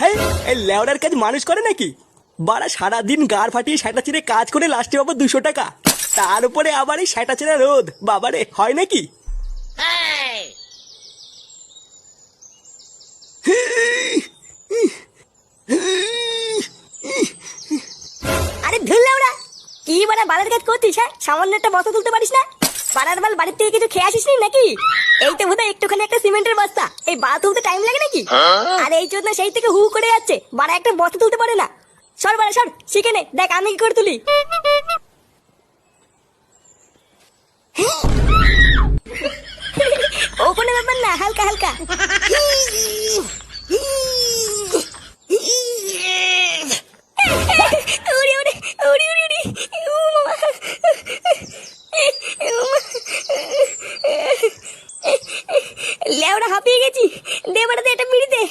হ্যাঁ, এই লেওড়ার কাজ মানুষ করে নাকি? বাড়া সারাদিন গাড় ফাটিয়ে সেটা চিরে কাজ করে লাস্টে পাবো 200 টাকা, তার উপরে আবার এই সেটা চিরে রোদ। বাবারে, হয় নাকি? আরে ধুরলে ওরা কি বাড়া বালের কাজ করছিস? হ্যাঁ, সামান্য একটা বস্তা তুলতে পারিস না? পাড়ার বাল বাড়ির থেকে কিছু খেয়ে আসিস নি নাকি? এই তো বোধহয় একটুখানি একটা সিমেন্টের বস্তা, এই বাড়া তুলতে টাইম লাগে নাকি? আর এই জন্য সেই থেকে হু করে যাচ্ছে, বাড়া একটা বস্তা তুলতে পারে না। সর বাড়া সর, শিখে নে, দেখ আমি কি করে তুলি। ও কোনো ব্যাপার না, হালকা হালকা। উড়ি উড়ি উড়ি উড়ি উড়ি, ও মামা, লেওড়া হাঁপিয়ে গেছি, দে বাড়া দে একটা বিড়ি দে।